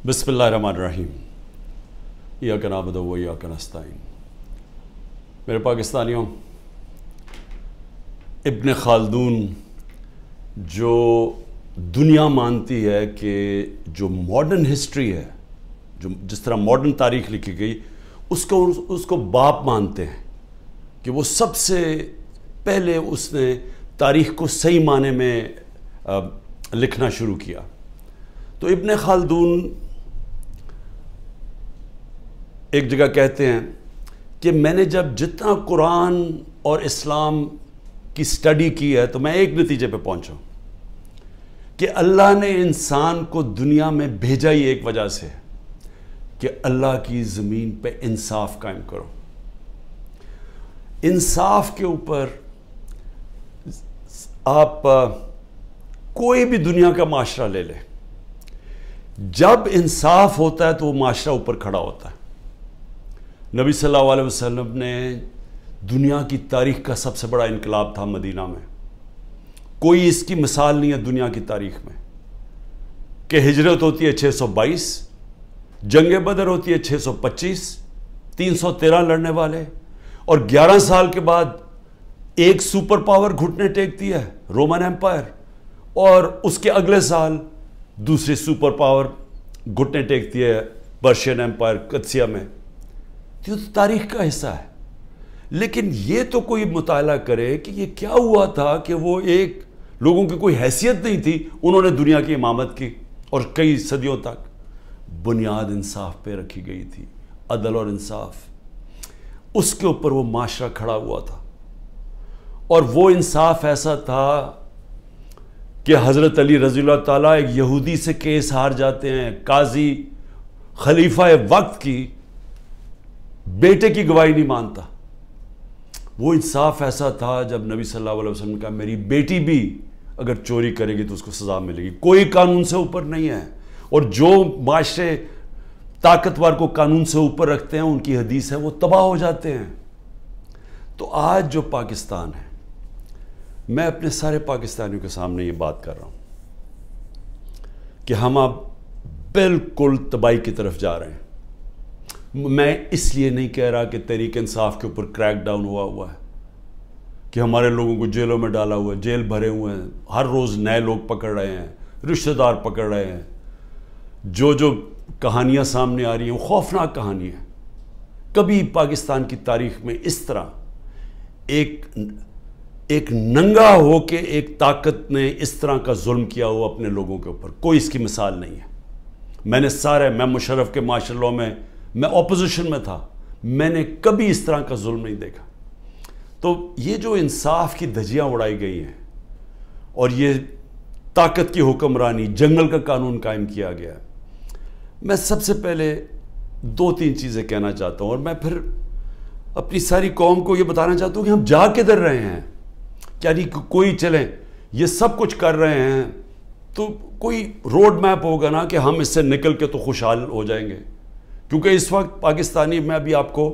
بسم اللہ الرحمن الرحیم ایاک نعبد و ایاک نستعین۔ میرے پاکستانیوں، ابن خلدون جو دنیا مانتی ہے کہ جو ماڈرن ہسٹری ہے، جو جس طرح ماڈرن تاریخ لکھی گئی، اس کو باپ مانتے ہیں کہ وہ سب سے پہلے اس نے تاریخ کو صحیح معنی میں لکھنا شروع کیا۔ تو ابن خلدون ایک جگہ کہتے ہیں کہ میں نے جتنا قرآن اور اسلام کی سٹڈی کی ہے تو میں ایک نتیجے پہ پہنچا کہ اللہ نے انسان کو دنیا میں بھیجا ہی ایک وجہ سے کہ اللہ کی زمین پہ انصاف قائم کرو۔ انصاف کے اوپر آپ کوئی بھی دنیا کا معاشرہ لے لیں، جب انصاف ہوتا ہے تو وہ معاشرہ اوپر کھڑا ہوتا ہے۔ نبی صلی اللہ علیہ وسلم نے دنیا کی تاریخ کا سب سے بڑا انقلاب تھا مدینہ میں، کوئی اس کی مثال نہیں ہے دنیا کی تاریخ میں، کہ ہجرت ہوتی ہے 622، جنگ بدر ہوتی ہے 625، 313 لڑنے والے، اور 11 سال کے بعد ایک سپر پاور گھٹنے ٹیکتی ہے رومن ایمپائر، اور اس کے اگلے سال دوسری سپر پاور گھٹنے ٹیکتی ہے پرشین ایمپائر قدسیہ میں۔ یہ تو تاریخ کا حصہ ہے، لیکن یہ تو کوئی مطالعہ کرے کہ یہ کیا ہوا تھا کہ وہ ایک لوگوں کی کوئی حیثیت نہیں تھی، انہوں نے دنیا کی امامت کی اور کئی صدیوں تک بنیاد انصاف پہ رکھی گئی تھی، عدل اور انصاف، اس کے اوپر وہ معاشرہ کھڑا ہوا تھا۔ اور وہ انصاف ایسا تھا کہ حضرت علی رضی اللہ تعالیٰ ایک یہودی سے کیس ہار جاتے ہیں، قاضی خلیفہ وقت کی بیٹے کی گواہی نہیں مانتا۔ وہ انصاف ایسا تھا جب نبی صلی اللہ علیہ وسلم نے کہا میری بیٹی بھی اگر چوری کرے گی تو اس کو سزا ملے گی، کوئی قانون سے اوپر نہیں ہے، اور جو معاشرے طاقتور کو قانون سے اوپر رکھتے ہیں ان کی حدیث ہے وہ تباہ ہو جاتے ہیں۔ تو آج جو پاکستان ہے، میں اپنے سارے پاکستانیوں کے سامنے یہ بات کر رہا ہوں کہ ہم اب بالکل تباہی کی طرف جا رہے ہیں۔ میں اس لیے نہیں کہہ رہا کہ تحریک انصاف کے اوپر کریک ڈاؤن ہوا ہے، کہ ہمارے لوگوں کو جیلوں میں ڈالا ہوا ہے، جیل بھرے ہوئے ہیں، ہر روز نئے لوگ پکڑ رہے ہیں، رشتہ دار پکڑ رہے ہیں، جو کہانیاں سامنے آ رہی ہیں وہ خوفناک کہانی ہے۔ کبھی پاکستان کی تاریخ میں اس طرح ایک ننگا ہو کے ایک طاقت نے اس طرح کا ظلم کیا ہوا اپنے لوگوں کے اوپر، کوئی اس کی مثال نہیں ہے۔ میں مشرف کے مارشل لاء میں اپوزیشن میں تھا، میں نے کبھی اس طرح کا ظلم نہیں دیکھا۔ تو یہ جو انصاف کی دھجیاں اڑائی گئی ہیں اور یہ طاقت کی حکمرانی، جنگل کا قانون قائم کیا گیا ہے، میں سب سے پہلے 2-3 چیزیں کہنا چاہتا ہوں، اور میں پھر اپنی ساری قوم کو یہ بتانا چاہتا ہوں کہ ہم جا کدھر رہے ہیں۔ یعنی کوئی چلیں یہ سب کچھ کر رہے ہیں تو کوئی روڈ میپ ہوگا نا کہ ہم اس سے نکل کے تو خوشحال ہو جائیں گے، کیونکہ اس وقت پاکستانی، میں ابھی آپ کو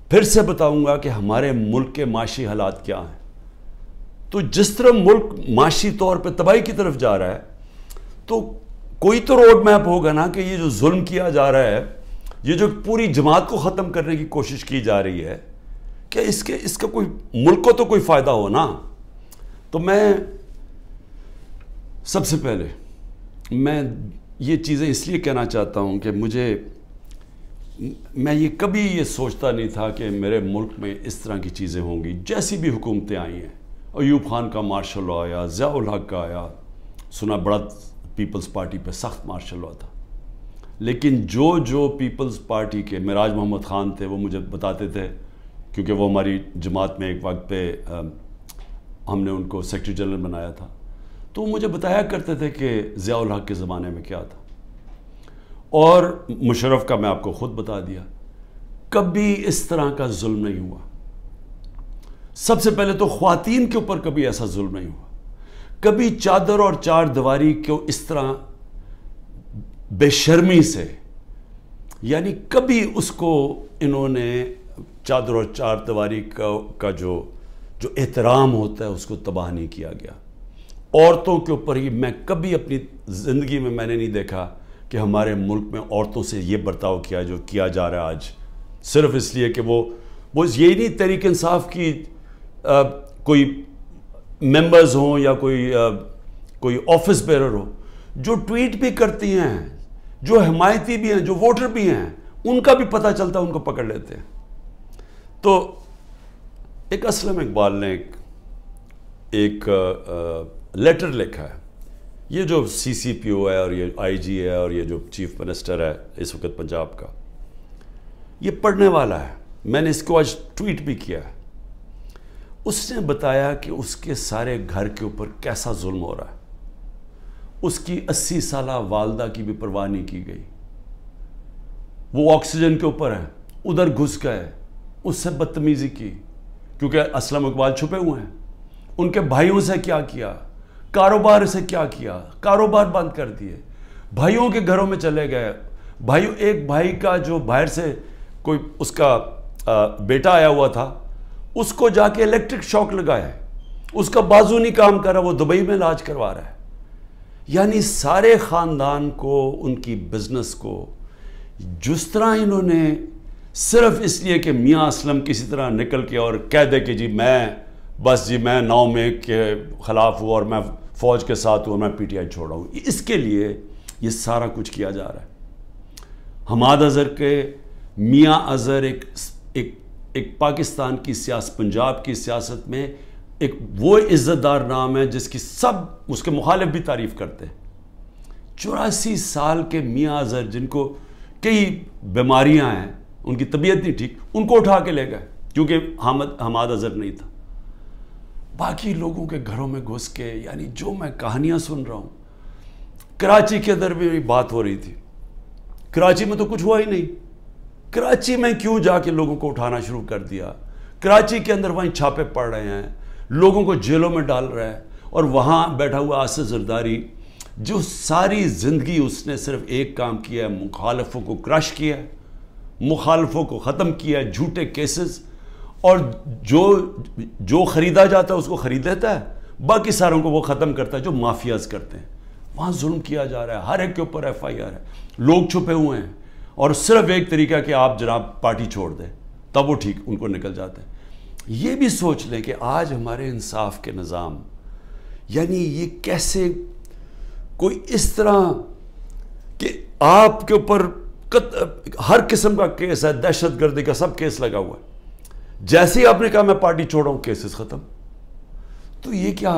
پھر سے بتاؤں گا کہ ہمارے ملک کے معاشی حالات کیا ہیں۔ تو جس طرح ملک معاشی طور پہ تباہی کی طرف جا رہا ہے تو کوئی تو روڈ میپ ہوگا نا کہ یہ جو ظلم کیا جا رہا ہے، یہ جو پوری جماعت کو ختم کرنے کی کوشش کی جا رہی ہے، کہ اس کا کوئی ملک کو تو کوئی فائدہ ہو نا۔ تو میں سب سے پہلے میں یہ چیزیں اس لیے کہنا چاہتا ہوں کہ میں یہ کبھی یہ سوچتا نہیں تھا کہ میرے ملک میں اس طرح کی چیزیں ہوں گی۔ جیسی بھی حکومتیں آئی ہیں، ایوب خان کا مارشل لاء آیا، ضیاء الحق کا آیا، سنا بڑا پیپلز پارٹی پہ سخت مارشل لاء تھا، لیکن جو پیپلز پارٹی کے معراج محمد خان تھے وہ مجھے بتاتے تھے، کیونکہ وہ ہماری جماعت میں ایک وقت پہ ہم نے ان کو سیکرٹری جنرل بنایا تھا، تو وہ مجھے بتایا کرتے تھے کہ ضیاء الحق کے زمانے میں کیا تھا، اور مشرف کا میں آپ کو خود بتا دیا، کبھی اس طرح کا ظلم نہیں ہوا۔ سب سے پہلے تو خواتین کے اوپر کبھی ایسا ظلم نہیں ہوا، کبھی چادر اور چار دیواری کو اس طرح بے شرمی سے، یعنی کبھی اس کو انہوں نے چادر اور چار دیواری کا جو احترام ہوتا ہے اس کو تباہ نہیں کیا گیا۔ عورتوں کے اوپر ہی میں کبھی اپنی زندگی میں نے نہیں دیکھا کہ ہمارے ملک میں عورتوں سے یہ برتاؤ کیا جو کیا جا رہا ہے آج، صرف اس لیے کہ وہ یہی نہیں تحریک انصاف کی کوئی ممبرز ہوں یا کوئی آفس بیرر ہو، جو ٹویٹ بھی کرتی ہیں، جو حمایتی بھی ہیں، جو ووٹر بھی ہیں، ان کا بھی پتہ چلتا ہے، ان کو پکڑ لیتے ہیں۔ تو ایک اسلم اقبال نے ایک لیٹر لکھا ہے، یہ جو سی سی پی او ہے اور یہ آئی جی ہے اور یہ جو چیف منسٹر ہے اس وقت پنجاب کا، یہ پڑھنے والا ہے، میں نے اس کو آج ٹویٹ بھی کیا ہے۔ اس نے بتایا کہ اس کے سارے گھر کے اوپر کیسا ظلم ہو رہا ہے، اس کی 80 سالہ والدہ کی بھی پرواہ نہیں کی گئی، وہ آکسیجن کے اوپر ہے، ادھر گھس گئے، اس سے بدتمیزی کی، کیونکہ اسلم اقبال چھپے ہوئے ہیں۔ ان کے بھائیوں سے کیا کیا، کاروبار سے کیا کیا، کاروبار بند کر دیے، بھائیوں کے گھروں میں چلے گئے، ایک بھائی کا جو باہر سے کوئی اس کا بیٹا آیا ہوا تھا، اس کو جا کے الیکٹرک شاک لگایا، اس کا بازو نہیں کام کر رہا، وہ دبئی میں علاج کروا رہا ہے۔ یعنی سارے خاندان کو، ان کی بزنس کو جس طرح انہوں نے صرف اس لیے کہ میاں اسلم کسی طرح نکل کے اور کہہ دے کہ جی میں 9 مئی کے خلاف ہوں اور میں فوج کے ساتھ ہوں اور میں پی ٹی آئی چھوڑ رہا ہوں، اس کے لیے یہ سارا کچھ کیا جا رہا ہے۔ حماد اظہر کے میاں اظہر ایک پاکستان کی سیاست، پنجاب کی سیاست میں ایک وہ عزت دار نام ہے جس کی سب اس کے مخالف بھی تعریف کرتے ہیں۔ 84 سال کے میاں اظہر جن کو کئی بیماریاں ہیں، ان کی طبیعت نہیں ٹھیک، ان کو اٹھا کے لے گئے کیونکہ حماد اظہر نہیں تھا۔ باقی لوگوں کے گھروں میں گھس کے، یعنی جو میں کہانیاں سن رہا ہوں، کراچی کے اندر بھی بات ہو رہی تھی، کراچی میں تو کچھ ہوا ہی نہیں، کراچی میں کیوں جا کے لوگوں کو اٹھانا شروع کر دیا، کراچی کے اندر وہیں چھاپے پڑ رہے ہیں، لوگوں کو جیلوں میں ڈال رہا ہے، اور وہاں بیٹھا ہوا آصف زرداری جو ساری زندگی اس نے صرف ایک کام کیا ہے، مخالفوں کو کرش کیا ہے، مخالفوں کو ختم کیا ہے، جھوٹے کیسز، اور جو خریدا جاتا ہے اس کو خرید لیتا ہے، باقی ساروں کو وہ ختم کرتا ہے جو مافیاز کرتے ہیں۔ وہاں ظلم کیا جا رہا ہے، ہر ایک کے اوپر ایف آئی آر ہے، لوگ چھپے ہوئے ہیں، اور صرف ایک طریقہ کہ آپ جناب پارٹی چھوڑ دیں تب وہ ٹھیک ان کو نکل جاتے ہیں۔ یہ بھی سوچ لیں کہ آج ہمارے انصاف کے نظام، یعنی یہ کیسے کوئی اس طرح کہ آپ کے اوپر ہر قسم کا کیس ہے، دہشت گردی کا سب کیس لگا ہوا ہے، جیسے ہی آپ نے کہا میں پارٹی چھوڑا ہوں کیسز ختم۔ تو یہ کیا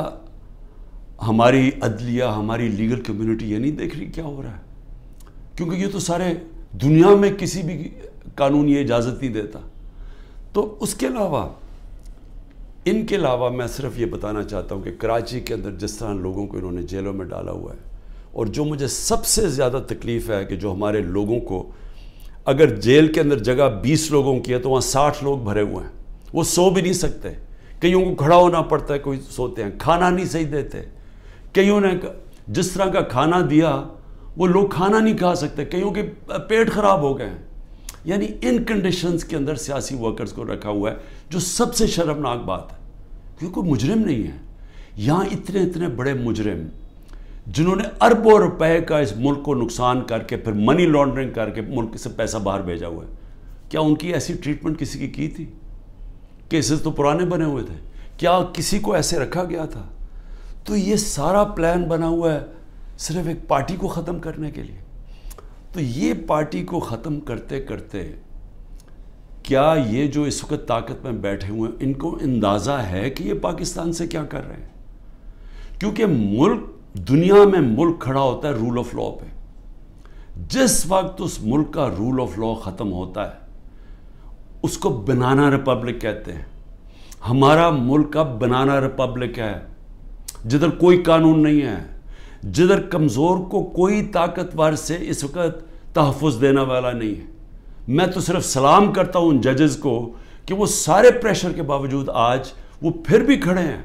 ہماری عدلیہ، ہماری لیگل کمیونٹی یہ نہیں دیکھ رہی کیا ہو رہا ہے؟ کیونکہ یہ تو سارے دنیا میں کسی بھی قانون یہ اجازت نہیں دیتا۔ تو اس کے علاوہ، ان کے علاوہ میں صرف یہ بتانا چاہتا ہوں کہ کراچی کے اندر جس طرح لوگوں کو انہوں نے جیلوں میں ڈالا ہوا ہے، اور جو مجھے سب سے زیادہ تکلیف ہے کہ جو ہمارے لوگوں کو، اگر جیل کے اندر جگہ 20 لوگوں کی ہے تو وہاں 60 لوگ بھرے ہوئے ہیں، وہ سو بھی نہیں سکتے، کئیوں کو کھڑا ہونا پڑتا ہے، کوئی سوتے ہیں، کھانا نہیں صحیح دیتے، کئیوں نے جس طرح کا کھانا دیا وہ لوگ کھانا نہیں کھا سکتے، کئیوں کے پیٹ خراب ہو گئے ہیں۔ یعنی ان کنڈیشنز کے اندر سیاسی ورکرز کو رکھا ہوا ہے، جو سب سے شرمناک بات ہے، کیونکہ کوئی مجرم نہیں ہے۔ یہاں اتنے بڑے مجرم جنہوں نے اربوں روپے کا اس ملک کو نقصان کر کے پھر منی لانڈرنگ کر کے ملک سے پیسہ باہر بھیجا ہوا ہے، کیا ان کی ایسی ٹریٹمنٹ کسی کی تھی؟ کیسز تو پرانے بنے ہوئے تھے، کیا کسی کو ایسے رکھا گیا تھا؟ تو یہ سارا پلان بنا ہوا ہے صرف ایک پارٹی کو ختم کرنے کے لیے۔ تو یہ پارٹی کو ختم کرتے کرتے کیا یہ جو اس وقت طاقت میں بیٹھے ہوئے ہیں، ان کو اندازہ ہے کہ یہ پاکستان سے کیا کر رہے ہیں؟ کیونکہ ملک، دنیا میں ملک کھڑا ہوتا ہے رول آف لا پہ۔ جس وقت اس ملک کا رول آف لا ختم ہوتا ہے، اس کو بنانا ریپبلک کہتے ہیں۔ ہمارا ملک اب بنانا ریپبلک ہے، جدھر کوئی قانون نہیں ہے، جدھر کمزور کو کوئی طاقتور سے اس وقت تحفظ دینے والا نہیں ہے۔ میں تو صرف سلام کرتا ہوں ان ججز کو کہ وہ سارے پریشر کے باوجود آج وہ پھر بھی کھڑے ہیں،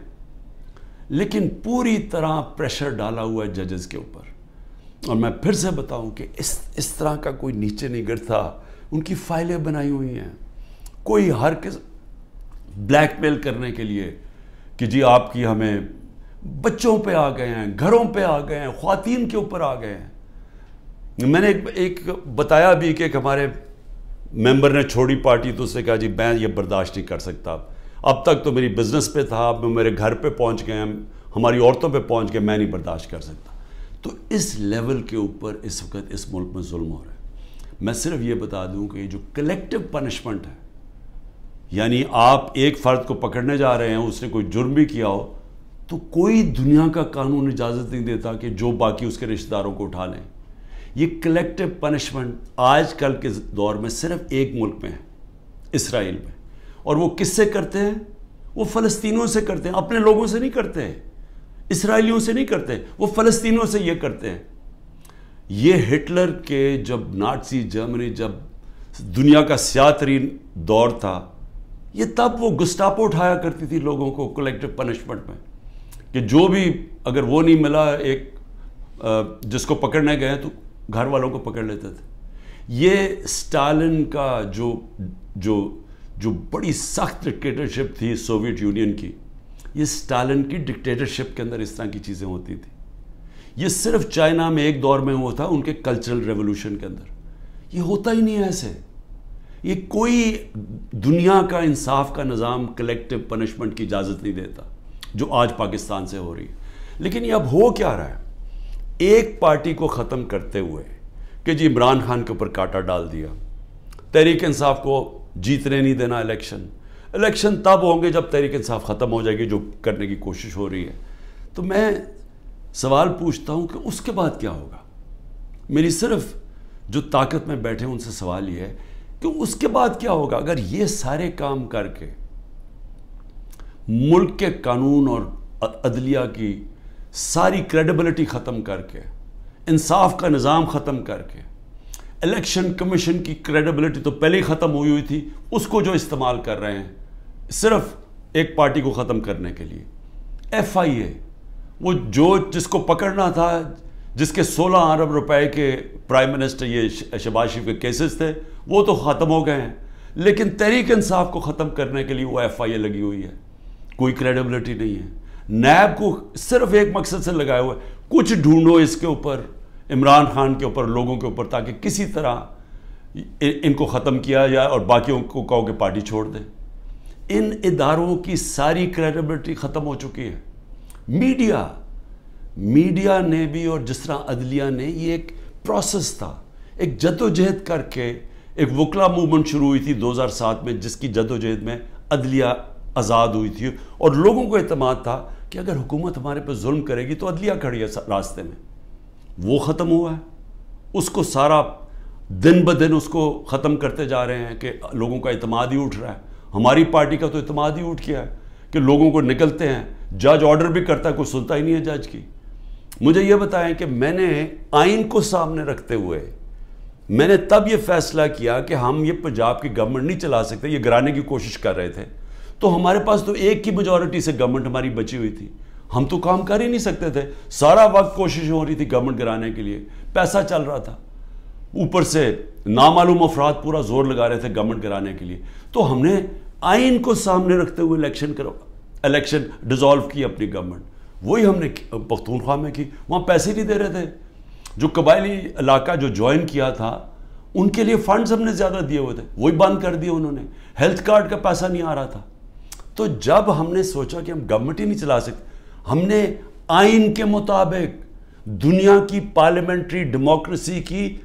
لیکن پوری طرح پریشر ڈالا ہوا ہے ججز کے اوپر۔ اور میں پھر سے بتاؤں کہ اس طرح کا کوئی نیچے نہیں گرتا، ان کی فائلیں بنائی ہوئی ہیں، کوئی ہر کس بلیک میل کرنے کے لیے کہ جی آپ کی ہمیں، بچوں پہ آ گئے ہیں، گھروں پہ آ گئے ہیں، خواتین کے اوپر آ گئے ہیں۔ میں نے ایک بتایا بھی کہ ایک ہمارے ممبر نے چھوڑی پارٹی تو اس نے کہا جی میں یہ برداشت نہیں کر سکتا، اب تک تو میری بزنس پہ تھا، اب میرے گھر پہ پہنچ گئے، ہماری عورتوں پہ پہنچ گئے، میں نہیں برداشت کر سکتا۔ تو اس لیول کے اوپر اس وقت اس ملک میں ظلم ہو رہا ہے۔ میں صرف یہ بتا دوں کہ یہ جو کلیکٹیو پنشمنٹ ہے، یعنی آپ ایک فرد کو پکڑنے جا رہے ہیں، اس نے کوئی جرم بھی کیا ہو تو کوئی دنیا کا قانون اجازت نہیں دیتا کہ جو باقی اس کے رشتہ داروں کو اٹھا لیں۔ یہ کلیکٹیو پنشمنٹ آج کل کے دور میں صرف ایک ملک میں ہے، اسرائیل میں، اور وہ کس سے کرتے ہیں؟ وہ فلسطینیوں سے کرتے ہیں، اپنے لوگوں سے نہیں کرتے، اسرائیلیوں سے نہیں کرتے، وہ فلسطینیوں سے یہ کرتے ہیں۔ یہ ہٹلر کے جب نازی جرمنی جب دنیا کا سیاہ ترین دور تھا، یہ تب وہ گسٹاپو اٹھایا کرتی تھی لوگوں کو کلیکٹیو پنشمنٹ میں، کہ جو بھی اگر وہ نہیں ملا ایک جس کو پکڑنے گئے تو گھر والوں کو پکڑ لیتے تھے۔ یہ سٹالن کا جو بڑی سخت ڈکٹیٹرشپ تھی سوویت یونین کی، یہ سٹالن کی ڈکٹیٹرشپ کے اندر اس طرح کی چیزیں ہوتی تھی۔ یہ صرف چائنا میں ایک دور میں ہوا تھا، ان کے کلچرل ریولوشن کے اندر۔ یہ ہوتا ہی نہیں ہے ایسے۔ یہ کوئی دنیا کا انصاف کا نظام کلیکٹیو پنشمنٹ کی اجازت نہیں دیتا، جو آج پاکستان سے ہو رہی ہے۔ لیکن یہ اب ہو کیا رہا ہے؟ ایک پارٹی کو ختم کرتے ہوئے کہ جی عمران خان کے اوپر کانٹا ڈال دیا، تحریک انصاف کو جیتنے نہیں دینا الیکشن تب ہوں گے جب تحریک انصاف ختم ہو جائے گی، جو کرنے کی کوشش ہو رہی ہے۔ تو میں سوال پوچھتا ہوں کہ اس کے بعد کیا ہوگا؟ میری صرف جو طاقت میں بیٹھے ان سے سوال یہ ہے کہ اس کے بعد کیا ہوگا؟ اگر یہ سارے کام کر کے ملک کے قانون اور عدلیہ کی ساری کریڈیبلٹی ختم کر کے، انصاف کا نظام ختم کر کے، الیکشن کمیشن کی کریڈیبلٹی تو پہلے ہی ختم ہوئی تھی، اس کو جو استعمال کر رہے ہیں صرف ایک پارٹی کو ختم کرنے کے لیے، ایف آئی اے، وہ جس کو پکڑنا تھا، جس کے 16 ارب روپے کے پرائم منسٹر یہ شہباز شریف کے کیسز تھے، وہ تو ختم ہو گئے ہیں، لیکن تحریک انصاف کو ختم کرنے کے لیے وہ ایف آئی اے لگی ہوئی ہے، کوئی کریڈیبلٹی نہیں ہے۔ نیب کو صرف ایک مقصد سے لگایا ہوا ہے، کچھ ڈھونڈو اس کے اوپر، عمران خان کے اوپر، لوگوں کے اوپر، تاکہ کسی طرح ان کو ختم کیا جائے اور باقیوں کو کہو کہ پارٹی چھوڑ دیں۔ ان اداروں کی ساری کریڈیبلٹی ختم ہو چکی ہے۔ میڈیا نے بھی، اور جس طرح عدلیہ نے، یہ ایک پروسیس تھا، ایک جدوجہد کر کے ایک وکلا موومنٹ شروع ہوئی تھی 2007 میں، جس کی جدوجہد میں عدلیہ آزاد ہوئی تھی، اور لوگوں کو اعتماد تھا کہ اگر حکومت ہمارے پہ ظلم کرے گی تو عدلیہ کھڑی ہے راستے میں۔ وہ ختم ہوا ہے، اس کو سارا دن بدن اس کو ختم کرتے جا رہے ہیں کہ لوگوں کا اعتماد ہی اٹھ رہا ہے۔ ہماری پارٹی کا تو اعتماد ہی اٹھ گیا ہے کہ لوگوں کو نکلتے ہیں، جج آرڈر بھی کرتا ہے، کوئی سنتا ہی نہیں ہے جج کی۔ مجھے یہ بتائیں کہ میں نے آئین کو سامنے رکھتے ہوئے میں نے تب یہ فیصلہ کیا کہ ہم یہ پنجاب کی گورنمنٹ نہیں چلا سکتے، یہ گرانے کی کوشش کر رہے تھے، تو ہمارے پاس تو ایک کی میجورٹی سے گورنمنٹ ہماری بچی ہوئی تھی، ہم تو کام کر ہی نہیں سکتے تھے، سارا وقت کوشش ہو رہی تھی گورنمنٹ گرانے کے لیے، پیسہ چل رہا تھا، اوپر سے نامعلوم افراد پورا زور لگا رہے تھے گورنمنٹ گرانے کے لیے۔ تو ہم نے آئین کو سامنے رکھتے ہوئے الیکشن ڈیزالو کی اپنی گورنمنٹ، وہی ہم نے پختونخوا میں کی۔ وہاں پیسے نہیں دے رہے تھے، جو قبائلی علاقہ جو جوائن کیا تھا ان کے لیے فنڈز ہم نے زیادہ دیے ہوئے تھے، وہی بند کر دیے انہوں نے، ہیلتھ کارڈ کا پیسہ نہیں آ رہا تھا۔ تو جب ہم نے سوچا کہ ہم گورنمنٹ ہی نہیں چلا سکتے، ہم نے آئین کے مطابق، دنیا کی پارلیمنٹری ڈیموکریسی کی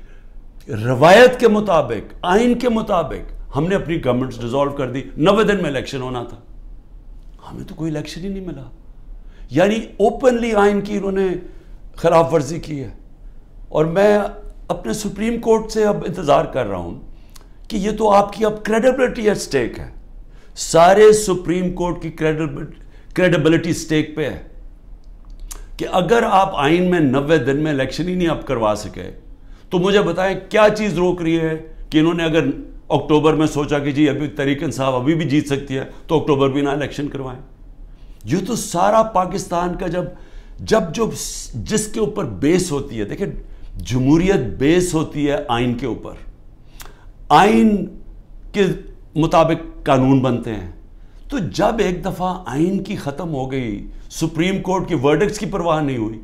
روایت کے مطابق، آئین کے مطابق ہم نے اپنی گورنمنٹ ڈیزالو کر دی۔ 90 دن میں الیکشن ہونا تھا، ہمیں تو کوئی الیکشن ہی نہیں ملا۔ یعنی اوپنلی آئین کی انہوں نے خلاف ورزی کی ہے، اور میں اپنے سپریم کورٹ سے اب انتظار کر رہا ہوں کہ یہ تو آپ کی اب کریڈیبلٹی ایٹ سٹیک ہے، سارے سپریم کورٹ کی کریڈیبلٹی سٹیک پہ ہے کہ اگر آپ آئین میں 90 دن میں الیکشن ہی نہیں اب کروا سکے تو مجھے بتائیں کیا چیز روک رہی ہے کہ انہوں نے اگر اکتوبر میں سوچا کہ جی ابھی تحریک انصاف ابھی بھی جیت سکتی ہے تو اکتوبر بھی نہ الیکشن کروائیں۔ یہ تو سارا پاکستان کا جس کے اوپر بیس ہوتی ہے، دیکھیں جمہوریت بیس ہوتی ہے آئین کے اوپر، آئین کے مطابق قانون بنتے ہیں، تو جب ایک دفعہ آئین کی ختم ہو گئی، سپریم کورٹ کی ورڈکٹس کی پرواہ نہیں ہوئی،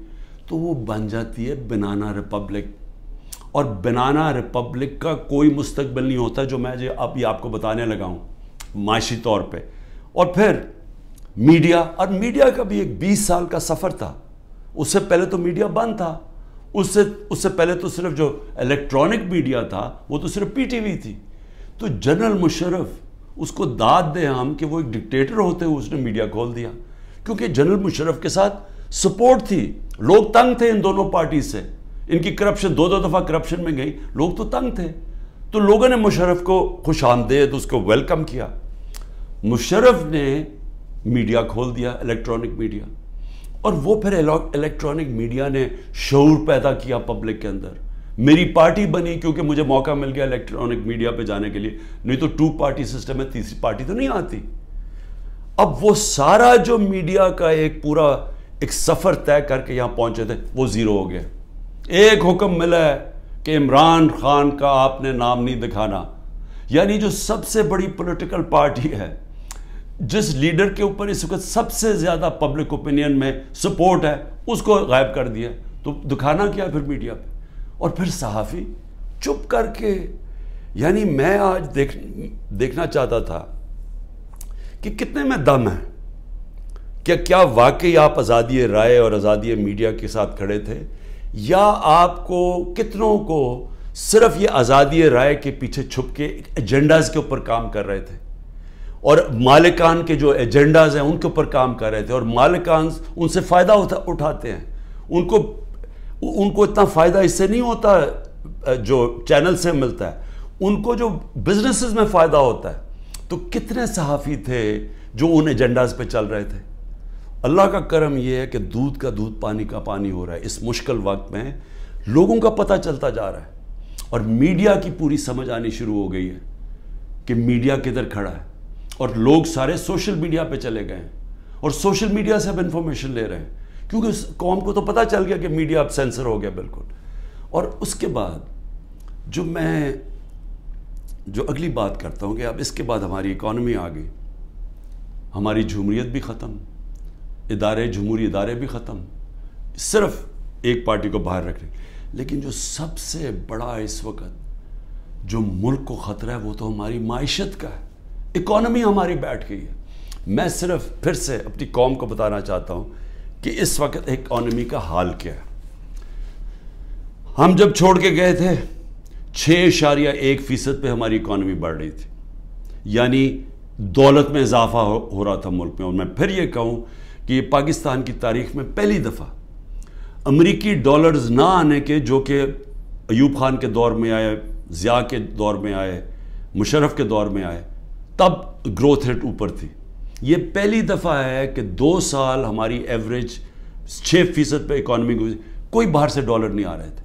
تو وہ بن جاتی ہے بنانا ریپبلک، اور بنانا ریپبلک کا کوئی مستقبل نہیں ہوتا جو میں اب یہ آپ کو بتانے لگا ہوں معاشی طور پہ. اور پھر میڈیا، اور میڈیا کا بھی ایک 20 سال کا سفر تھا. اس سے پہلے تو میڈیا بند تھا. اس سے پہلے تو صرف جو الیکٹرانک میڈیا تھا وہ تو صرف پی ٹی وی تھی. تو جنرل مشرف، اس کو داد دیں ہم کہ وہ ایک ڈکٹیٹر ہوتے ہوئے اس نے میڈیا کھول دیا، کیونکہ جنرل مشرف کے ساتھ سپورٹ تھی. لوگ تنگ تھے ان دونوں پارٹی سے. ان کی کرپشن دو دفعہ کرپشن میں گئی، لوگ تو تنگ تھے. تو لوگوں نے مشرف کو خوش آمدید اس کو ویلکم کیا. مشرف نے میڈیا کھول دیا، الیکٹرانک میڈیا. اور وہ پھر الیکٹرانک میڈیا نے شعور پیدا کیا پبلک کے اندر. میری پارٹی بنی کیونکہ مجھے موقع مل گیا الیکٹرانک میڈیا پہ جانے کے لیے، نہیں تو 2 پارٹی سسٹم ہے، تیسری پارٹی تو نہیں آتی. اب وہ سارا جو میڈیا کا ایک پورا ایک سفر طے کر کے یہاں پہنچے تھے وہ زیرو ہو گیا. ایک حکم ملا ہے کہ عمران خان کا آپ نے نام نہیں دکھانا. یعنی جو سب سے بڑی پولیٹیکل پارٹی ہے، جس لیڈر کے اوپر اس وقت سب سے زیادہ پبلک اوپینین میں سپورٹ ہے، اس کو غائب کر دیا. تو دکھانا کیا پھر میڈیا پہ؟ اور پھر صحافی چپ کر کے. یعنی میں آج دیکھنا چاہتا تھا کہ کتنے میں دم ہے. کیا واقعی آپ آزادی رائے اور آزادی میڈیا کے ساتھ کھڑے تھے، یا آپ کو کتنوں کو صرف یہ آزادی رائے کے پیچھے چھپ کے ایجنڈاز کے اوپر کام کر رہے تھے، اور مالکان کے جو ایجنڈاز ہیں ان کے اوپر کام کر رہے تھے، اور مالکان ان سے فائدہ اٹھاتے ہیں. ان کو اتنا فائدہ اس سے نہیں ہوتا جو چینل سے ملتا ہے، ان کو جو بزنسز میں فائدہ ہوتا ہے. تو کتنے صحافی تھے جو ان ایجنڈاز پہ چل رہے تھے. اللہ کا کرم یہ ہے کہ دودھ کا دودھ پانی کا پانی ہو رہا ہے. اس مشکل وقت میں لوگوں کا پتہ چلتا جا رہا ہے، اور میڈیا کی پوری سمجھ آنی شروع ہو گئی ہے کہ میڈیا کدھر کھڑا ہے. اور لوگ سارے سوشل میڈیا پہ چلے گئے ہیں، اور سوشل میڈیا سے اب انفارمیشن لے رہے ہیں، کیونکہ اس قوم کو تو پتہ چل گیا کہ میڈیا اب سینسر ہو گیا بالکل. اور اس کے بعد جو اگلی بات کرتا ہوں کہ اب اس کے بعد ہماری اکانومی آ گئی، ہماری جمہوریت بھی ختم، جمہوری ادارے بھی ختم، صرف ایک پارٹی کو باہر رکھنے. لیکن جو سب سے بڑا اس وقت جو ملک کو خطرہ ہے وہ تو ہماری معیشت کا ہے. اکانومی ہماری بیٹھ گئی ہے. میں صرف پھر سے اپنی قوم کو بتانا چاہتا ہوں کہ اس وقت اکانومی کا حال کیا ہے. ہم جب چھوڑ کے گئے تھے 6.1% پہ ہماری اکانومی بڑھ رہی تھی، یعنی دولت میں اضافہ ہو رہا تھا ملک میں. اور میں پھر یہ کہوں کہ یہ پاکستان کی تاریخ میں پہلی دفعہ امریکی ڈالرز نہ آنے کے، جو کہ ایوب خان کے دور میں آئے، ضیاء کے دور میں آئے، مشرف کے دور میں آئے، تب گروتھ ریٹ اوپر تھی. یہ پہلی دفعہ ہے کہ 2 سال ہماری ایوریج 6% پہ اکانومی کو کوئی باہر سے ڈالر نہیں آ رہے تھے.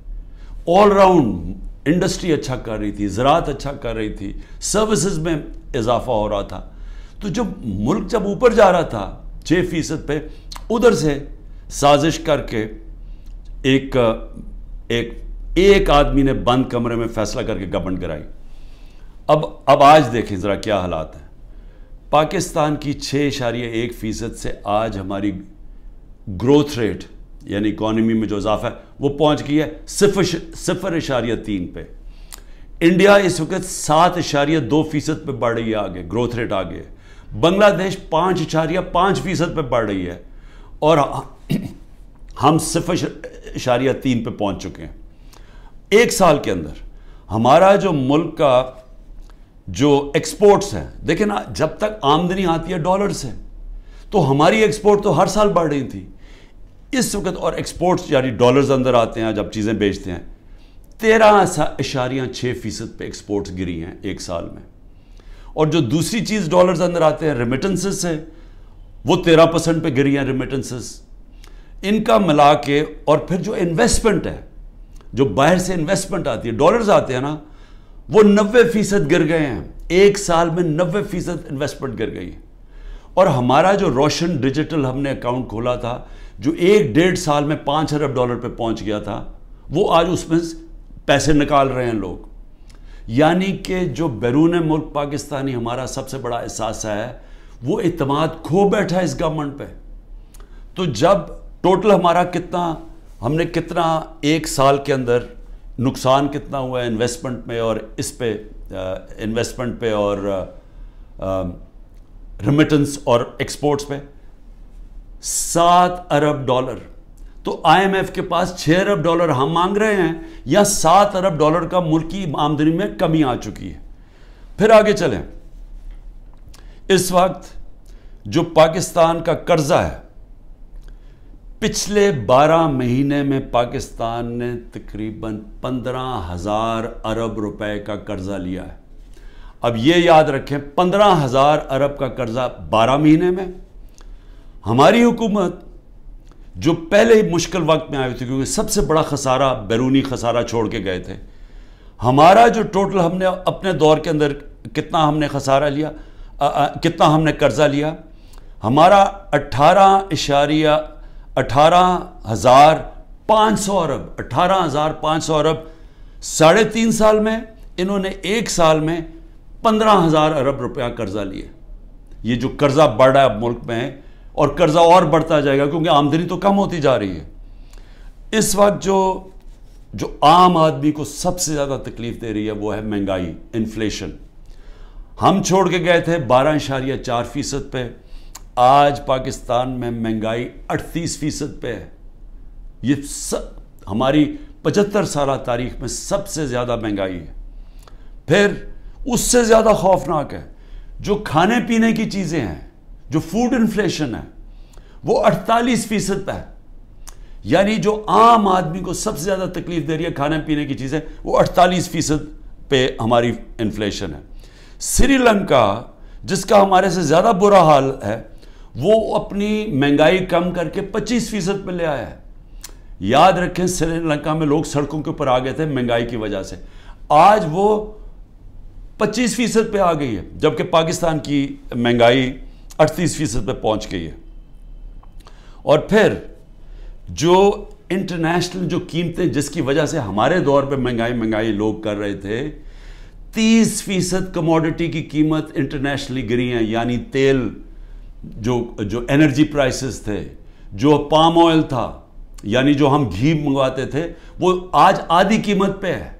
آل راؤنڈ انڈسٹری اچھا کر رہی تھی، زراعت اچھا کر رہی تھی، سروسز میں اضافہ ہو رہا تھا. تو جب ملک جب اوپر جا رہا تھا 6% پہ، ادھر سے سازش کر کے ایک آدمی نے بند کمرے میں فیصلہ کر کے گورنمنٹ کرائی. اب آج دیکھیں ذرا کیا حالات ہیں. پاکستان کی 6.1% سے آج ہماری گروتھ ریٹ یعنی اکانومی میں جو اضافہ ہے وہ پہنچ گئی ہے 0.3 پہ. انڈیا اس وقت 7.2% پہ بڑھ رہی ہے، آگے گروتھ ریٹ آگے. بنگلہ دیش 5.5% پہ بڑھ رہی ہے، اور ہم 0.3 پہ پہنچ چکے ہیں. 1 سال کے اندر ہمارا جو ملک کا جو ایکسپورٹس ہیں، دیکھیں نا، جب تک آمدنی آتی ہے ڈالر سے تو ہماری ایکسپورٹ تو ہر سال بڑھ رہی تھی. اس وقت اور ایکسپورٹس یعنی ڈالرز اندر آتے ہیں جب چیزیں بیچتے ہیں، 13.6% پہ ایکسپورٹس گری ہیں 1 سال میں. اور جو دوسری چیز ڈالرز اندر آتے ہیں ریمیٹنسز سے، وہ 13% پہ گری ہیں ریمیٹنسز. ان کا ملا کے اور پھر جو انویسٹمنٹ ہے، جو باہر سے انویسٹمنٹ آتی ہے، ڈالرز آتے ہیں نا، وہ 90% گر گئے ہیں. 1 سال میں 90% انویسٹمنٹ گر گئی ہے. اور ہمارا جو روشن ڈیجیٹل ہم نے اکاؤنٹ کھولا تھا، جو 1.5 سال میں $5 ارب پہ پہنچ گیا تھا، وہ آج اس میں پیسے نکال رہے ہیں لوگ. یعنی کہ جو بیرون ملک پاکستانی ہمارا سب سے بڑا احساس ہے، وہ اعتماد کھو بیٹھا ہے اس گورنمنٹ پہ. تو جب ٹوٹل ہمارا ہم نے کتنا 1 سال کے اندر نقصان کتنا ہوا ہے انویسٹمنٹ میں اور اس پہ انویسٹمنٹ پہ اور ریمیٹنس اور ایکسپورٹس پہ 7 ارب ڈالر. تو آئی ایم ایف کے پاس 6 ارب ڈالر ہم مانگ رہے ہیں یا 7 ارب ڈالر کا ملکی آمدنی میں کمی آ چکی ہے. پھر آگے چلیں. اس وقت جو پاکستان کا قرضہ ہے پچھلے 12 مہینے میں پاکستان نے تقریباً 15,000 ارب روپے کا قرضہ لیا ہے. اب یہ یاد رکھیں 15,000 ارب کا قرضہ 12 مہینے میں. ہماری حکومت جو پہلے ہی مشکل وقت میں آئی تھی کیونکہ سب سے بڑا خسارہ بیرونی خسارہ چھوڑ کے گئے تھے. ہمارا جو ٹوٹل ہم نے اپنے دور کے اندر کتنا ہم نے خسارہ لیا, کتنا ہم نے قرضہ لیا, ہمارا 18,500 ارب 18,500 ارب 3.5 سال میں. انہوں نے 1 سال میں 15,000 ارب روپیہ قرضہ لیا. یہ جو قرضہ بڑھ رہا ہے ملک میں اور قرضہ اور بڑھتا جائے گا کیونکہ آمدنی تو کم ہوتی جا رہی ہے. اس وقت جو عام آدمی کو سب سے زیادہ تکلیف دے رہی ہے وہ ہے مہنگائی, انفلیشن. ہم چھوڑ کے گئے تھے 12.4% پہ, آج پاکستان میں مہنگائی 38% پہ ہے. یہ ہماری 75 سالہ تاریخ میں سب سے زیادہ مہنگائی ہے. پھر اس سے زیادہ خوفناک ہے جو کھانے پینے کی چیزیں ہیں, جو فوڈ انفلیشن ہے وہ 48% پہ ہے. یعنی جو عام آدمی کو سب سے زیادہ تکلیف دے رہی ہے کھانے پینے کی چیزیں وہ 48% پہ ہماری انفلیشن ہے. سری لنکا جس کا ہمارے سے زیادہ برا حال ہے وہ اپنی مہنگائی کم کر کے 25% پہ لے آیا ہے. یاد رکھیں سری لنکا میں لوگ سڑکوں کے اوپر آ گئے تھے مہنگائی کی وجہ سے, آج وہ 25% پہ آ گئی ہے جبکہ پاکستان کی مہنگائی 38% پہ پہنچ گئی ہے. اور پھر جو انٹرنیشنل جو قیمتیں جس کی وجہ سے ہمارے دور پہ مہنگائی لوگ کر رہے تھے, 30% کموڈٹی کی قیمت انٹرنیشنلی گری ہیں. یعنی تیل, جو انرجی پرائسز تھے, جو پام آئل تھا, یعنی جو ہم گھی منگواتے تھے وہ آج آدھی قیمت پہ ہے.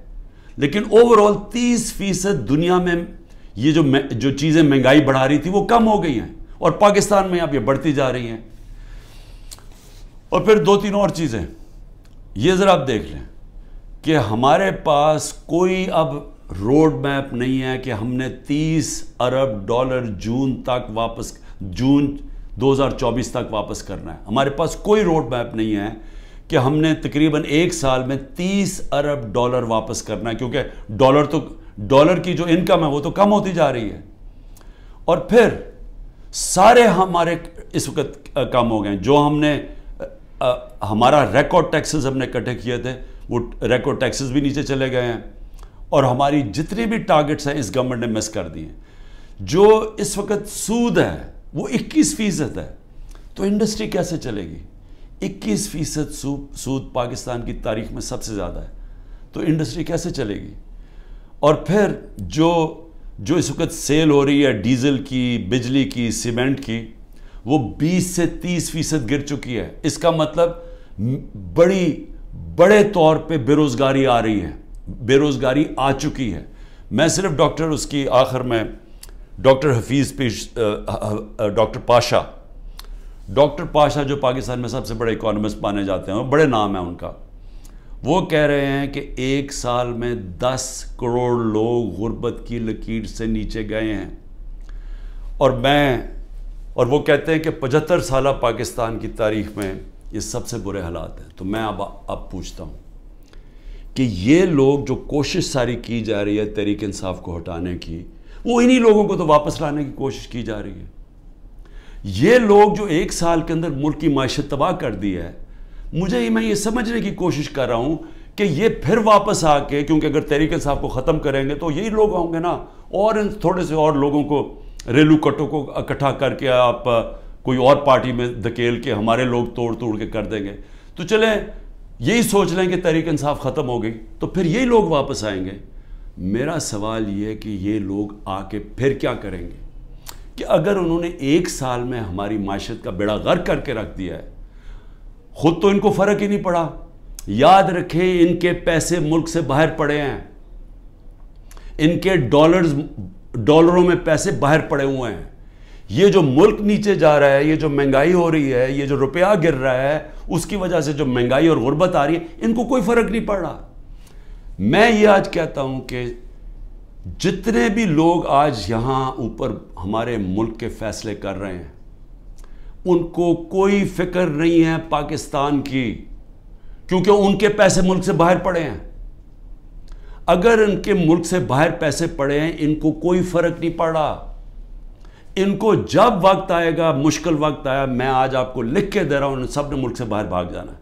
لیکن اوورآل 30% دنیا میں یہ جو چیزیں مہنگائی بڑھا رہی تھی وہ کم ہو گئی ہیں اور پاکستان میں اب یہ بڑھتی جا رہی ہیں. اور پھر 2-3 اور چیزیں یہ ذرا آپ دیکھ لیں کہ ہمارے پاس کوئی اب روڈ میپ نہیں ہے کہ ہم نے 30 ارب ڈالر جون 2024 تک واپس کرنا ہے. ہمارے پاس کوئی روڈ میپ نہیں ہے کہ ہم نے تقریباً 1 سال میں 30 ارب ڈالر واپس کرنا ہے کیونکہ ڈالر کی جو انکم ہے وہ تو کم ہوتی جا رہی ہے. اور پھر سارے ہمارے اس وقت کم ہو گئے جو ہم نے ہمارا ریکارڈ ٹیکسز ہم نے اکٹھے کیے تھے وہ ریکارڈ ٹیکسز بھی نیچے چلے گئے ہیں اور ہماری جتنی بھی ٹارگٹس ہیں اس گورنمنٹ نے مس کر دی ہیں. جو اس وقت سود ہے وہ 21% ہے. تو انڈسٹری کیسے چلے گی؟ 21% سود پاکستان کی تاریخ میں سب سے زیادہ ہے. تو انڈسٹری کیسے چلے گی؟ اور پھر جو اس وقت سیل ہو رہی ہے ڈیزل کی, بجلی کی, سیمنٹ کی, وہ 20 سے 30% گر چکی ہے. اس کا مطلب بڑے طور پہ بے روزگاری آ رہی ہے, بے روزگاری آ چکی ہے. میں صرف ڈاکٹر اس کی آخر میں ڈاکٹر پاشا جو پاکستان میں سب سے بڑے اکانومسٹ مانے جاتے ہیں, بڑے نام ہیں ان کا, وہ کہہ رہے ہیں کہ 1 سال میں 10 کروڑ لوگ غربت کی لکیر سے نیچے گئے ہیں. اور وہ کہتے ہیں کہ 75 سالہ پاکستان کی تاریخ میں یہ سب سے برے حالات ہیں. تو میں اب پوچھتا ہوں کہ یہ لوگ جو کوشش ساری کی جا رہی ہے تحریک انصاف کو ہٹانے کی, وہ انہی لوگوں کو تو واپس لانے کی کوشش کی جا رہی ہے. یہ لوگ جو 1 سال کے اندر ملک کی معیشت تباہ کر دی ہے, میں یہ سمجھنے کی کوشش کر رہا ہوں کہ یہ پھر واپس آ کے, کیونکہ اگر تحریک انصاف کو ختم کریں گے تو یہی لوگ ہوں گے نا, اور ان تھوڑے سے اور لوگوں کو ریلو کٹوں کو اکٹھا کر کے آپ کوئی اور پارٹی میں دھکیل کے ہمارے لوگ توڑ کے کر دیں گے. تو چلیں یہی سوچ لیں کہ تحریک انصاف ختم ہو گئی تو پھر یہی لوگ واپس آئیں گے. میرا سوال یہ ہے کہ یہ لوگ آ کے پھر کیا کریں گے کہ اگر انہوں نے 1 سال میں ہماری معیشت کا بیڑا غرق کر کے رکھ دیا ہے, خود تو ان کو فرق ہی نہیں پڑا, یاد رکھیں ان کے پیسے ملک سے باہر پڑے ہیں، ان کے ڈالروں میں پیسے باہر پڑے ہوئے ہیں۔ یہ جو ملک نیچے جا رہا ہے، یہ جو مہنگائی ہو رہی ہے، یہ جو روپیہ گر رہا ہے، اس کی وجہ سے جو مہنگائی اور غربت آ رہی ہے، ان کو کوئی فرق نہیں پڑ رہا۔ میں یہ آج کہتا ہوں کہ جتنے بھی لوگ آج یہاں اوپر ہمارے ملک کے فیصلے کر رہے ہیں، ان کو کوئی فکر نہیں ہے پاکستان کی، کیونکہ ان کے پیسے ملک سے باہر پڑے ہیں۔ اگر ان کے ملک سے باہر پیسے پڑے ہیں، ان کو کوئی فرق نہیں پڑ رہا۔ ان کو جب وقت آئے گا، مشکل وقت آیا، میں آج آپ کو لکھ کے دے رہا ہوں، ان سب نے ملک سے باہر بھاگ جانا ہے۔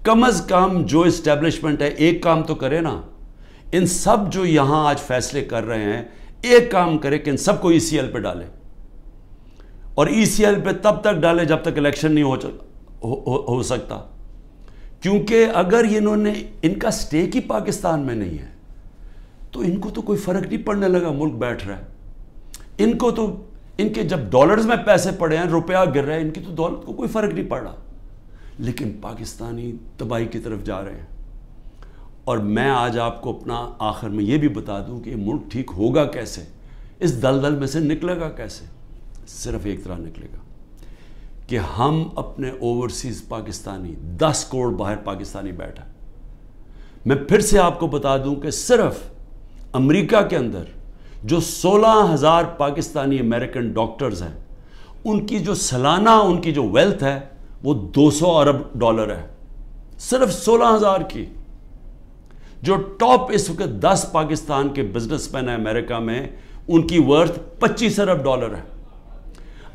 کم از کم جو اسٹیبلشمنٹ ہے ایک کام تو کرے نا، ان سب جو یہاں آج فیصلے کر رہے ہیں ایک کام کرے کہ ان سب کو ای سی ایل پہ ڈالے، اور ای سی ایل پہ تب تک ڈالے جب تک الیکشن نہیں ہو سکتا، کیونکہ اگر انہوں نے ان کا سٹیک ہی پاکستان میں نہیں ہے تو ان کو تو کوئی فرق نہیں پڑنے لگا، ملک بیٹھ رہا ہے۔ ان کو تو ان کے جب ڈالرز میں پیسے پڑے ہیں، روپیہ گر رہا ہے، ان کی تو دولت کو کوئی فرق نہیں پڑ رہا، لیکن پاکستانی تباہی کی طرف جا رہے ہیں۔ اور میں آج آپ کو اپنا آخر میں یہ بھی بتا دوں کہ یہ ملک ٹھیک ہوگا کیسے، اس دلدل میں سے نکلے گا کیسے؟ صرف ایک طرح نکلے گا کہ ہم اپنے اوورسیز پاکستانی 10 کروڑ باہر پاکستانی بیٹھا۔ میں پھر سے آپ کو بتا دوں کہ صرف امریکہ کے اندر جو 16,000 پاکستانی امریکن ڈاکٹرز ہیں، ان کی جو سالانہ ان کی جو ویلتھ ہے وہ 200 ارب ڈالر ہے، صرف 16,000 کی۔ جو ٹاپ اس وقت 10 پاکستان کے بزنس مین ہیں امریکہ میں، ان کی ورتھ 25 ارب ڈالر ہے۔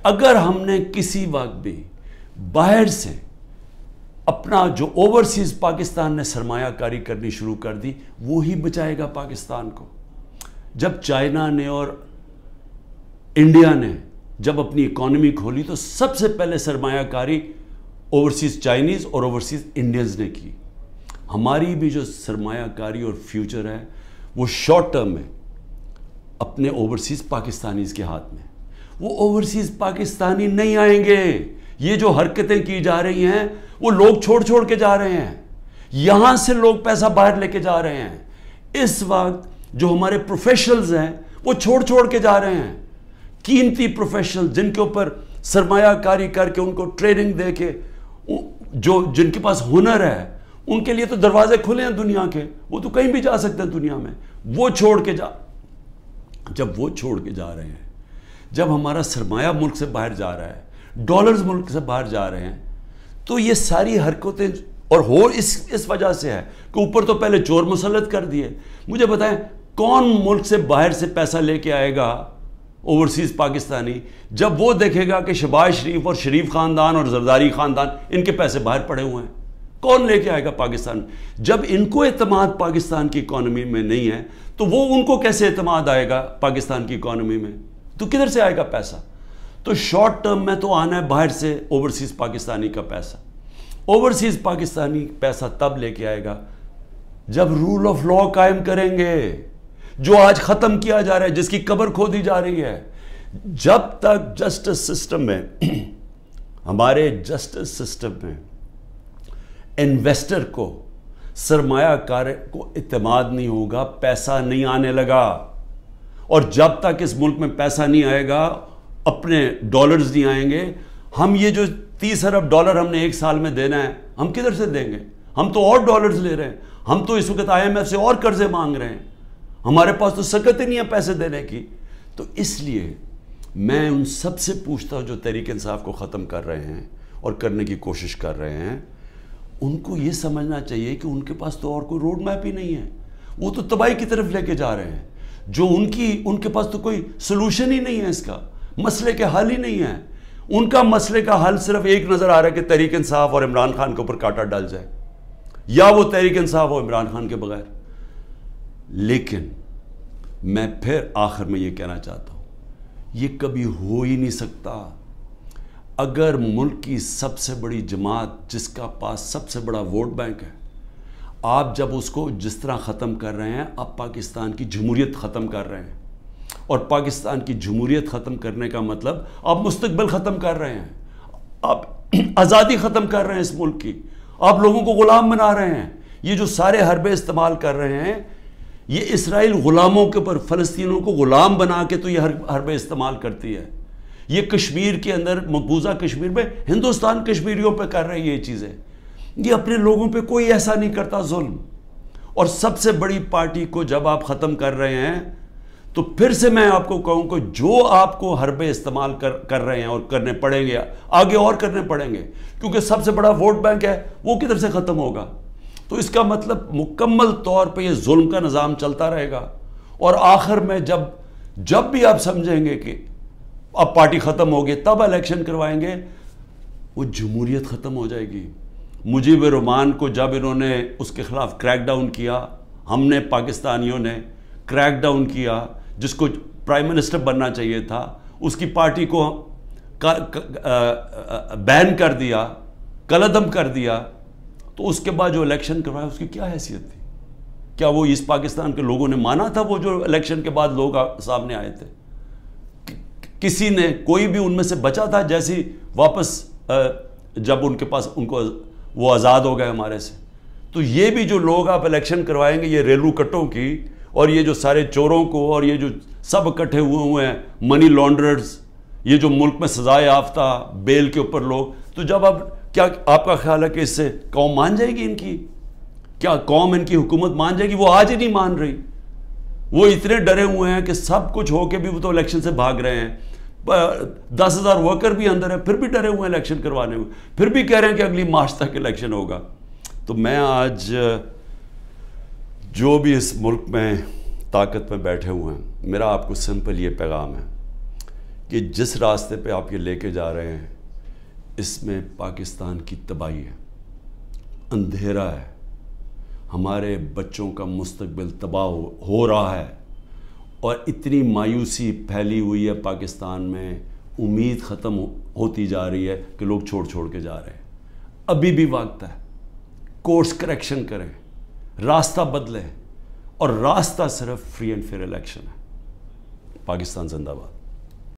اگر ہم نے کسی وقت بھی باہر سے اپنا جو اوورسیز پاکستان نے سرمایہ کاری کرنی شروع کر دی، وہی بچائے گا پاکستان کو۔ جب چائنا نے اور انڈیا نے جب اپنی اکانومی کھولی تو سب سے پہلے سرمایہ کاری اوورسیز چائنیز اور اوورسیز انڈینز نے کی۔ ہماری بھی جو سرمایہ کاری اور فیوچر ہے وہ شارٹ ٹرم میں اپنے اوورسیز پاکستانیز کے ہاتھ میں۔ وہ اوورسیز پاکستانی نہیں آئیں گے۔ یہ جو حرکتیں کی جا رہی ہیں وہ لوگ چھوڑ کے جا رہے ہیں، یہاں سے لوگ پیسہ باہر لے کے جا رہے ہیں۔ اس وقت جو ہمارے پروفیشنلز ہیں وہ چھوڑ کے جا رہے ہیں، قیمتی پروفیشنل جن کے اوپر سرمایہ کاری کر کے ان کو ٹریننگ دے کے جن کے پاس ہنر ہے، ان کے لیے تو دروازے کھلے ہیں دنیا کے، وہ تو کہیں بھی جا سکتے ہیں دنیا میں۔ جب وہ چھوڑ کے جا رہے ہیں، جب ہمارا سرمایہ ملک سے باہر جا رہا ہے، ڈالرز ملک سے باہر جا رہے ہیں، تو یہ ساری حرکتیں اور اس وجہ سے ہے کہ اوپر تو پہلے چور مسلط کر دیے۔ مجھے بتائیں کون ملک سے باہر سے پیسہ لے کے آئے گا اوورسیز پاکستانی، جب وہ دیکھے گا کہ شہباز شریف اور شریف خاندان اور زرداری خاندان ان کے پیسے باہر پڑے ہوئے ہیں؟ کون لے کے آئے گا پاکستان؟ جب ان کو اعتماد پاکستان کی اکانومی میں نہیں ہے تو وہ ان کو کیسے اعتماد آئے گا پاکستان کی اکانومی میں؟ تو کدھر سے آئے گا پیسہ؟ تو شارٹ ٹرم میں تو آنا ہے باہر سے اوورسیز پاکستانی کا پیسہ۔ اوورسیز پاکستانی پیسہ تب لے کے آئے گا جب رول آف لا قائم کریں گے، جو آج ختم کیا جا رہا ہے، جس کی قبر کھودی جا رہی ہے۔ جب تک جسٹس سسٹم میں ہمارے جسٹس سسٹم میں انویسٹر کو، سرمایہ کار کو اعتماد نہیں ہوگا، پیسہ نہیں آنے لگا، اور جب تک اس ملک میں پیسہ نہیں آئے گا، اپنے ڈالرز نہیں آئیں گے، ہم یہ جو 30 ارب ڈالر ہم نے ایک سال میں دینا ہے، ہم کدھر سے دیں گے؟ ہم تو اور ڈالرز لے رہے ہیں، ہم تو اس وقت IMF سے اور قرضے مانگ رہے ہیں، ہمارے پاس تو سکت ہی نہیں ہے پیسے دینے کی۔ تو اس لیے میں ان سب سے پوچھتا ہوں جو تحریک انصاف کو ختم کر رہے ہیں اور کرنے کی کوشش کر رہے ہیں، ان کو یہ سمجھنا چاہیے کہ ان کے پاس تو اور کوئی روڈ میپ ہی نہیں ہے، وہ تو تباہی کی طرف لے کے جا رہے ہیں۔ جو ان کے پاس تو کوئی سلوشن ہی نہیں ہے، اس کا مسئلے کے حل ہی نہیں ہے۔ ان کا مسئلے کا حل صرف ایک نظر آ رہا ہے کہ تحریک انصاف اور عمران خان کے اوپر کانٹا ڈال جائے، یا وہ تحریک انصاف اور عمران خان کے بغیر۔ لیکن میں پھر آخر میں یہ کہنا چاہتا ہوں، یہ کبھی ہو ہی نہیں سکتا۔ اگر ملک کی سب سے بڑی جماعت جس کا پاس سب سے بڑا ووٹ بینک ہے، آپ جب اس کو جس طرح ختم کر رہے ہیں، آپ پاکستان کی جمہوریت ختم کر رہے ہیں، اور پاکستان کی جمہوریت ختم کرنے کا مطلب آپ مستقبل ختم کر رہے ہیں، آپ آزادی ختم کر رہے ہیں اس ملک کی، آپ لوگوں کو غلام بنا رہے ہیں. یہ جو سارے حربے استعمال کر رہے ہیں یہ اسرائیل غلاموں کے اوپر فلسطینیوں کو غلام بنا کے تو یہ حربے استعمال کرتی ہے. یہ کشمیر کے اندر مقبوضہ کشمیر میں ہندوستان کشمیریوں پہ کر رہی ہے یہ چیزیں. یہ اپنے لوگوں پہ کوئی ایسا نہیں کرتا ظلم. اور سب سے بڑی پارٹی کو جب آپ ختم کر رہے ہیں تو پھر سے میں آپ کو کہوں کہ جو آپ کو حربے استعمال کر رہے ہیں اور کرنے پڑیں گے آگے اور کرنے پڑیں گے کیونکہ سب سے بڑا ووٹ بینک ہے وہ کدھر سے ختم ہوگا. تو اس کا مطلب مکمل طور پہ یہ ظلم کا نظام چلتا رہے گا. اور آخر میں جب بھی آپ سمجھیں گے کہ اب پارٹی ختم ہوگی تب الیکشن کروائیں گے وہ جمہوریت ختم ہو جائے گی. مجیب الرحمان کو جب انہوں نے اس کے خلاف کریک ڈاؤن کیا ہم نے پاکستانیوں نے کریک ڈاؤن کیا جس کو پرائم منسٹر بننا چاہیے تھا اس کی پارٹی کو بین کر دیا کالعدم کر دیا تو اس کے بعد جو الیکشن کروایا اس کی کیا حیثیت تھی؟ کیا وہ ایسٹ پاکستان کے لوگوں نے مانا تھا وہ جو الیکشن کے بعد لوگ سامنے آئے تھے؟ کسی نے کوئی بھی ان میں سے بچا تھا جیسی واپس جب ان کے پاس ان کو وہ آزاد ہو گئے ہمارے سے؟ تو یہ بھی جو لوگ آپ الیکشن کروائیں گے یہ ریلو کٹوں کی اور یہ جو سارے چوروں کو اور یہ جو سب اکٹھے ہوئے ہیں منی لانڈررز یہ جو ملک میں سزا یافتہ بیل کے اوپر لوگ تو جب کیا آپ کا خیال ہے کہ اس سے قوم مان جائے گی؟ ان کی کیا قوم ان کی حکومت مان جائے گی؟ وہ آج ہی نہیں مان رہی. وہ اتنے ڈرے ہوئے ہیں کہ سب کچھ ہو کے بھی وہ تو الیکشن سے بھاگ رہے ہیں. 10,000 ورکر بھی اندر ہیں پھر بھی ڈرے ہوئے ہیں الیکشن کروانے میں پھر بھی کہہ رہے ہیں کہ اگلی مارچ تک الیکشن ہوگا. تو میں آج جو بھی اس ملک میں طاقت میں بیٹھے ہوئے ہیں میرا آپ کو سمپل یہ پیغام ہے کہ جس راستے پہ آپ یہ لے کے جا رہے ہیں اس میں پاکستان کی تباہی ہے اندھیرا ہے. ہمارے بچوں کا مستقبل تباہ ہو رہا ہے اور اتنی مایوسی پھیلی ہوئی ہے پاکستان میں امید ختم ہوتی جا رہی ہے کہ لوگ چھوڑ کے جا رہے ہیں. ابھی بھی وقت ہے کورس کریکشن کریں راستہ بدلیں اور راستہ صرف فری اینڈ فیئر الیکشن ہے. پاکستان زندہ باد.